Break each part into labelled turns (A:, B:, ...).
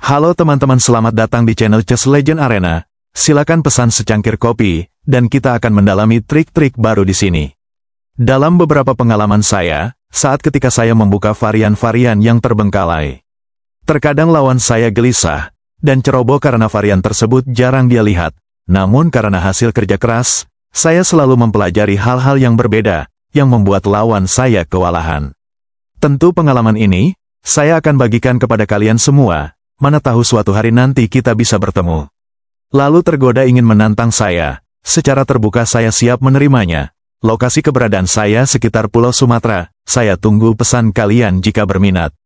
A: Halo teman-teman, selamat datang di channel Chess Legend Arena. Silakan pesan secangkir kopi, dan kita akan mendalami trik-trik baru di sini. Dalam beberapa pengalaman saya, saat ketika saya membuka varian-varian yang terbengkalai, terkadang lawan saya gelisah, dan ceroboh karena varian tersebut jarang dia lihat. Namun karena hasil kerja keras, saya selalu mempelajari hal-hal yang berbeda, yang membuat lawan saya kewalahan. Tentu pengalaman ini, saya akan bagikan kepada kalian semua, mana tahu suatu hari nanti kita bisa bertemu. Lalu tergoda ingin menantang saya, secara terbuka saya siap menerimanya. Lokasi keberadaan saya sekitar Pulau Sumatera, saya tunggu pesan kalian jika berminat.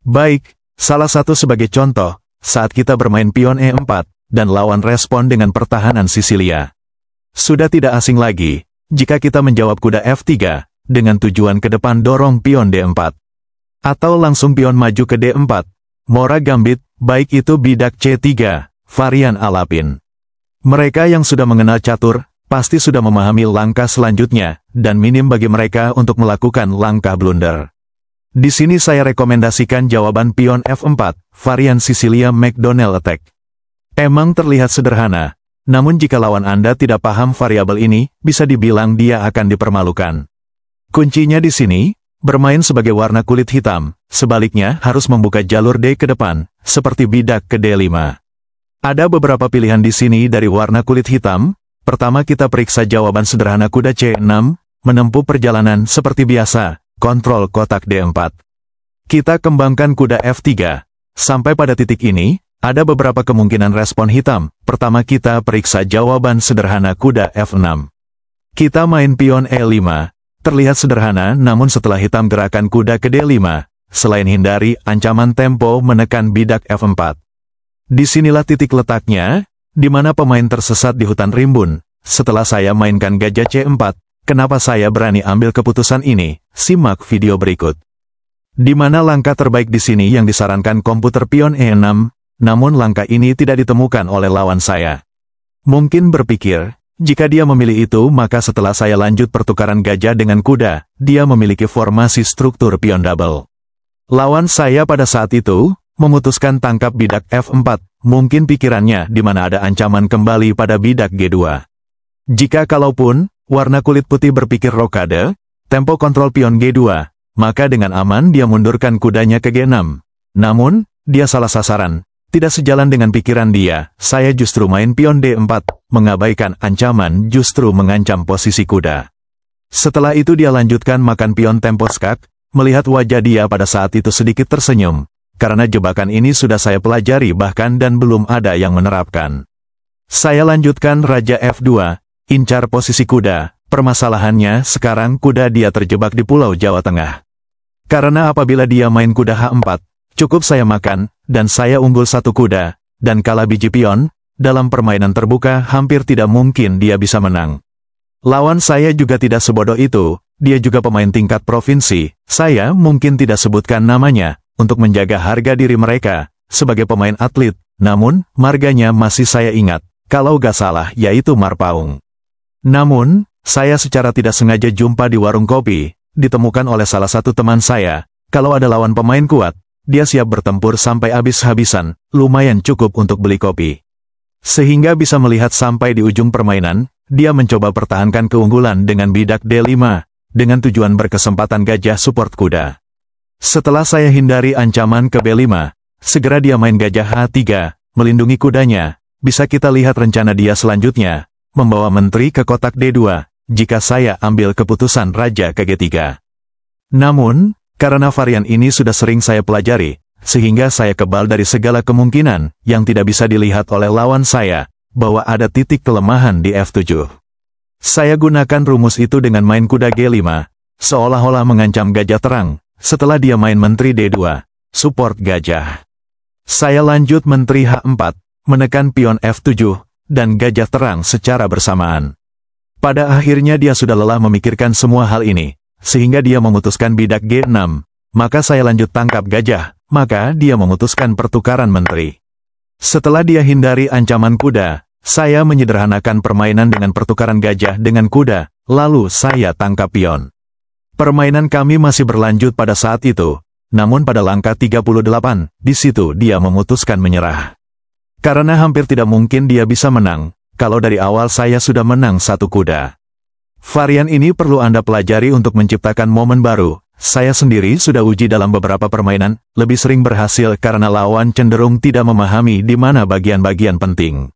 A: Baik, salah satu sebagai contoh, saat kita bermain pion E4, dan lawan respon dengan pertahanan Sisilia. Sudah tidak asing lagi, jika kita menjawab kuda F3, dengan tujuan ke depan dorong pion D4. Atau langsung pion maju ke D4, Mora Gambit, baik itu bidak C3, varian Alapin. Mereka yang sudah mengenal catur, pasti sudah memahami langkah selanjutnya, dan minim bagi mereka untuk melakukan langkah blunder. Di sini saya rekomendasikan jawaban pion F4, varian Sisilia McDonnell Attack. Emang terlihat sederhana, namun jika lawan Anda tidak paham variabel ini, bisa dibilang dia akan dipermalukan. Kuncinya di sini, bermain sebagai warna kulit hitam, sebaliknya harus membuka jalur D ke depan, seperti bidak ke D5. Ada beberapa pilihan di sini dari warna kulit hitam. Pertama kita periksa jawaban sederhana kuda C6, menempuh perjalanan seperti biasa, kontrol kotak D4. Kita kembangkan kuda F3. Sampai pada titik ini, ada beberapa kemungkinan respon hitam. Pertama kita periksa jawaban sederhana kuda F6. Kita main pion E5. Terlihat sederhana, namun setelah hitam gerakan kuda ke D5, selain hindari ancaman tempo menekan bidak F4. Disinilah titik letaknya, di mana pemain tersesat di hutan rimbun. Setelah saya mainkan gajah C4, kenapa saya berani ambil keputusan ini? Simak video berikut. Di mana langkah terbaik di sini yang disarankan komputer pion E6, namun langkah ini tidak ditemukan oleh lawan saya. Mungkin berpikir, jika dia memilih itu maka setelah saya lanjut pertukaran gajah dengan kuda, dia memiliki formasi struktur pion double. Lawan saya pada saat itu, memutuskan tangkap bidak F4, mungkin pikirannya di mana ada ancaman kembali pada bidak G2. Jika kalaupun, warna kulit putih berpikir rokade, tempo kontrol pion G2, maka dengan aman dia mundurkan kudanya ke G6. Namun, dia salah sasaran. Tidak sejalan dengan pikiran dia, saya justru main pion D4, mengabaikan ancaman justru mengancam posisi kuda. Setelah itu dia lanjutkan makan pion tempo skak, melihat wajah dia pada saat itu sedikit tersenyum, karena jebakan ini sudah saya pelajari bahkan dan belum ada yang menerapkan. Saya lanjutkan Raja F2, incar posisi kuda, permasalahannya sekarang kuda dia terjebak di Pulau Jawa Tengah. Karena apabila dia main kuda H4, cukup saya makan, dan saya unggul satu kuda, dan kalah biji pion, dalam permainan terbuka hampir tidak mungkin dia bisa menang. Lawan saya juga tidak sebodoh itu, dia juga pemain tingkat provinsi, saya mungkin tidak sebutkan namanya, untuk menjaga harga diri mereka, sebagai pemain atlet, namun, marganya masih saya ingat, kalau gak salah yaitu Marpaung. Namun, saya secara tidak sengaja jumpa di warung kopi, ditemukan oleh salah satu teman saya, kalau ada lawan pemain kuat, dia siap bertempur sampai habis-habisan, lumayan cukup untuk beli kopi. Sehingga bisa melihat sampai di ujung permainan, dia mencoba pertahankan keunggulan dengan bidak D5, dengan tujuan berkesempatan gajah support kuda. Setelah saya hindari ancaman ke B5, segera dia main gajah H3, melindungi kudanya. Bisa kita lihat rencana dia selanjutnya, membawa menteri ke kotak D2, jika saya ambil keputusan raja ke G3. Namun, karena varian ini sudah sering saya pelajari, sehingga saya kebal dari segala kemungkinan yang tidak bisa dilihat oleh lawan saya, bahwa ada titik kelemahan di F7. Saya gunakan rumus itu dengan main kuda G5, seolah-olah mengancam gajah terang, setelah dia main menteri D2, support gajah. Saya lanjut menteri H4, menekan pion F7, dan gajah terang secara bersamaan. Pada akhirnya dia sudah lelah memikirkan semua hal ini, sehingga dia memutuskan bidak G6, maka saya lanjut tangkap gajah, maka dia memutuskan pertukaran menteri. Setelah dia hindari ancaman kuda, saya menyederhanakan permainan dengan pertukaran gajah dengan kuda, lalu saya tangkap pion. Permainan kami masih berlanjut pada saat itu, namun pada langkah 38, di situ dia memutuskan menyerah. Karena hampir tidak mungkin dia bisa menang, kalau dari awal saya sudah menang satu kuda. Varian ini perlu Anda pelajari untuk menciptakan momen baru. Saya sendiri sudah uji dalam beberapa permainan, lebih sering berhasil karena lawan cenderung tidak memahami di mana bagian-bagian penting.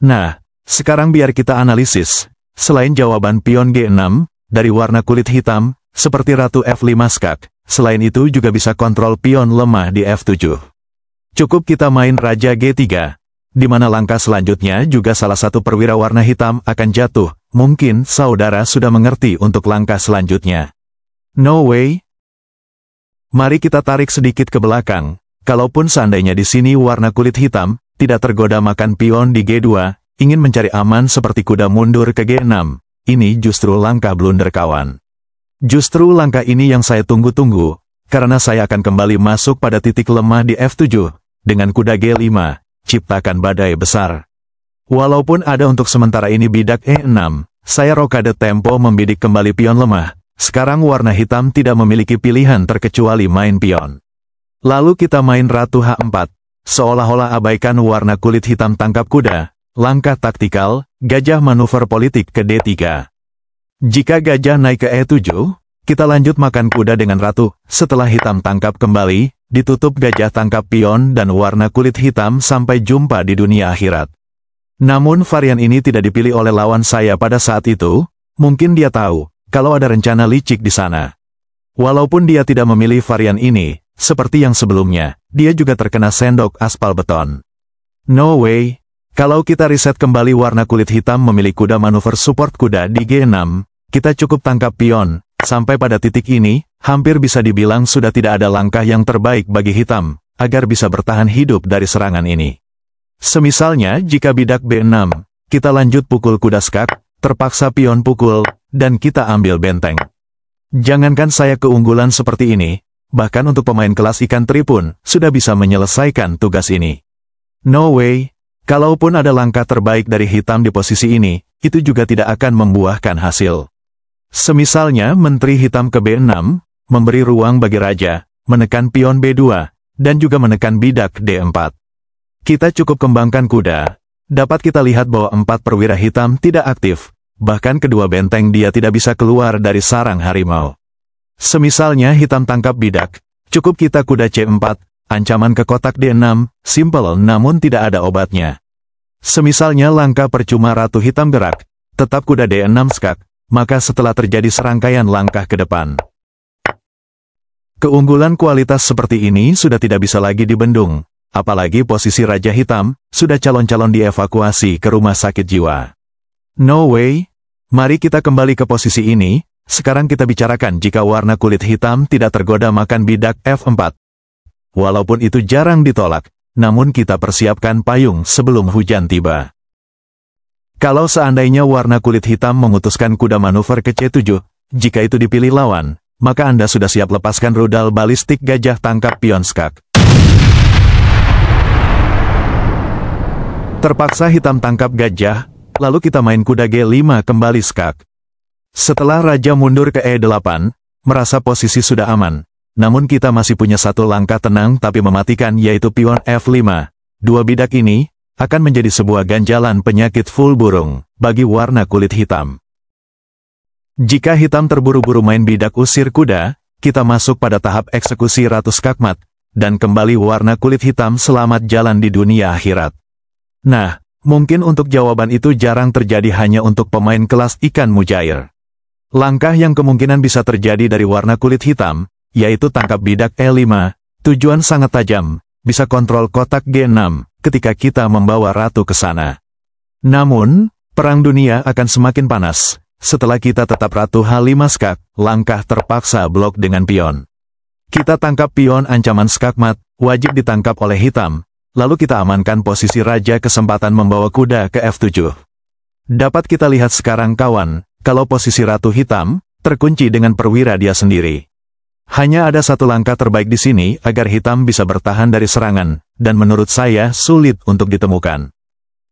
A: Nah, sekarang biar kita analisis. Selain jawaban pion G6, dari warna kulit hitam, seperti Ratu F5 skak, selain itu juga bisa kontrol pion lemah di F7. Cukup kita main Raja G3, di mana langkah selanjutnya juga salah satu perwira warna hitam akan jatuh. Mungkin saudara sudah mengerti untuk langkah selanjutnya. No way. Mari kita tarik sedikit ke belakang. Kalaupun seandainya di sini warna kulit hitam tidak tergoda makan pion di G2, ingin mencari aman seperti kuda mundur ke G6, ini justru langkah blunder kawan. Justru langkah ini yang saya tunggu-tunggu, karena saya akan kembali masuk pada titik lemah di F7, dengan kuda G5, ciptakan badai besar. Walaupun ada untuk sementara ini bidak E6, saya rokade tempo membidik kembali pion lemah. Sekarang warna hitam tidak memiliki pilihan terkecuali main pion. Lalu kita main Ratu H4, seolah-olah abaikan warna kulit hitam tangkap kuda. Langkah taktikal, gajah manuver politik ke D3. Jika gajah naik ke E7, kita lanjut makan kuda dengan ratu. Setelah hitam tangkap kembali, ditutup gajah tangkap pion dan warna kulit hitam sampai jumpa di dunia akhirat. Namun varian ini tidak dipilih oleh lawan saya pada saat itu. Mungkin dia tahu kalau ada rencana licik di sana. Walaupun dia tidak memilih varian ini, seperti yang sebelumnya, dia juga terkena sendok aspal beton. No way. Kalau kita riset kembali warna kulit hitam memilih kuda manuver support kuda di G6, kita cukup tangkap pion. Sampai pada titik ini, hampir bisa dibilang sudah tidak ada langkah yang terbaik bagi hitam, agar bisa bertahan hidup dari serangan ini. Semisalnya jika bidak B6, kita lanjut pukul kuda skak, terpaksa pion pukul, dan kita ambil benteng. Jangankan saya keunggulan seperti ini, bahkan untuk pemain kelas ikan teri pun, sudah bisa menyelesaikan tugas ini. No way. Kalaupun ada langkah terbaik dari hitam di posisi ini, itu juga tidak akan membuahkan hasil. Semisalnya menteri hitam ke B6, memberi ruang bagi raja, menekan pion B2, dan juga menekan bidak D4. Kita cukup kembangkan kuda. Dapat kita lihat bahwa 4 perwira hitam tidak aktif, bahkan kedua benteng dia tidak bisa keluar dari sarang harimau. Semisalnya hitam tangkap bidak, cukup kita kuda C4, ancaman ke kotak D6, simple namun tidak ada obatnya. Semisalnya langkah percuma ratu hitam gerak, tetap kuda D6 skak, maka setelah terjadi serangkaian langkah ke depan. Keunggulan kualitas seperti ini sudah tidak bisa lagi dibendung, apalagi posisi raja hitam, sudah calon-calon dievakuasi ke rumah sakit jiwa. No way. Mari kita kembali ke posisi ini, sekarang kita bicarakan jika warna kulit hitam tidak tergoda makan bidak F4. Walaupun itu jarang ditolak, namun kita persiapkan payung sebelum hujan tiba. Kalau seandainya warna kulit hitam memutuskan kuda manuver ke C7, jika itu dipilih lawan, maka Anda sudah siap lepaskan rudal balistik gajah tangkap pion skak. Terpaksa hitam tangkap gajah, lalu kita main kuda G5 kembali skak. Setelah raja mundur ke E8, merasa posisi sudah aman. Namun kita masih punya satu langkah tenang tapi mematikan yaitu pion F5. Dua bidak ini akan menjadi sebuah ganjalan penyakit full burung bagi warna kulit hitam. Jika hitam terburu-buru main bidak usir kuda, kita masuk pada tahap eksekusi ratu skakmat, dan kembali warna kulit hitam selamat jalan di dunia akhirat. Nah, mungkin untuk jawaban itu jarang terjadi hanya untuk pemain kelas ikan mujair. Langkah yang kemungkinan bisa terjadi dari warna kulit hitam, yaitu tangkap bidak E5, tujuan sangat tajam, bisa kontrol kotak G6, ketika kita membawa ratu ke sana. Namun, perang dunia akan semakin panas, setelah kita tetap ratu H5 skak, langkah terpaksa blok dengan pion. Kita tangkap pion ancaman skakmat, wajib ditangkap oleh hitam, lalu kita amankan posisi raja kesempatan membawa kuda ke F7. Dapat kita lihat sekarang kawan, kalau posisi ratu hitam, terkunci dengan perwira dia sendiri. Hanya ada satu langkah terbaik di sini agar hitam bisa bertahan dari serangan, dan menurut saya sulit untuk ditemukan.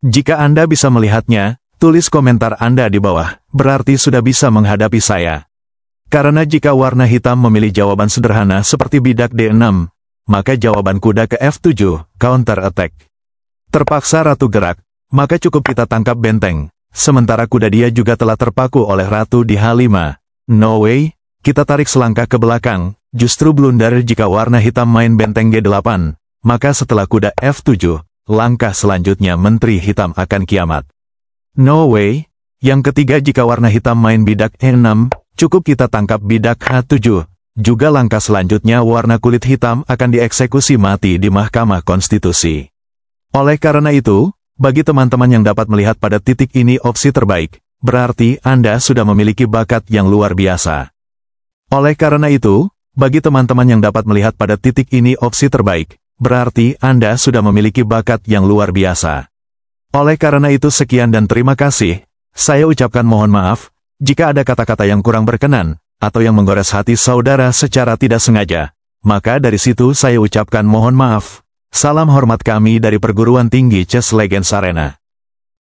A: Jika Anda bisa melihatnya, tulis komentar Anda di bawah, berarti sudah bisa menghadapi saya. Karena jika warna hitam memilih jawaban sederhana seperti bidak D6, maka jawaban kuda ke F7, counter attack. Terpaksa ratu gerak, maka cukup kita tangkap benteng, sementara kuda dia juga telah terpaku oleh ratu di H5. No way, kita tarik selangkah ke belakang, justru blunder jika warna hitam main benteng G8, maka setelah kuda F7, langkah selanjutnya menteri hitam akan kiamat. No way, yang ketiga jika warna hitam main bidak E6, cukup kita tangkap bidak H7, juga langkah selanjutnya warna kulit hitam akan dieksekusi mati di Mahkamah Konstitusi. Oleh karena itu, bagi teman-teman yang dapat melihat pada titik ini opsi terbaik, berarti Anda sudah memiliki bakat yang luar biasa. Oleh karena itu, bagi teman-teman yang dapat melihat pada titik ini opsi terbaik, berarti Anda sudah memiliki bakat yang luar biasa. Oleh karena itu sekian dan terima kasih, saya ucapkan mohon maaf, jika ada kata-kata yang kurang berkenan, atau yang menggores hati saudara secara tidak sengaja, maka dari situ saya ucapkan mohon maaf. Salam hormat kami dari Perguruan Tinggi Chess Legends Arena.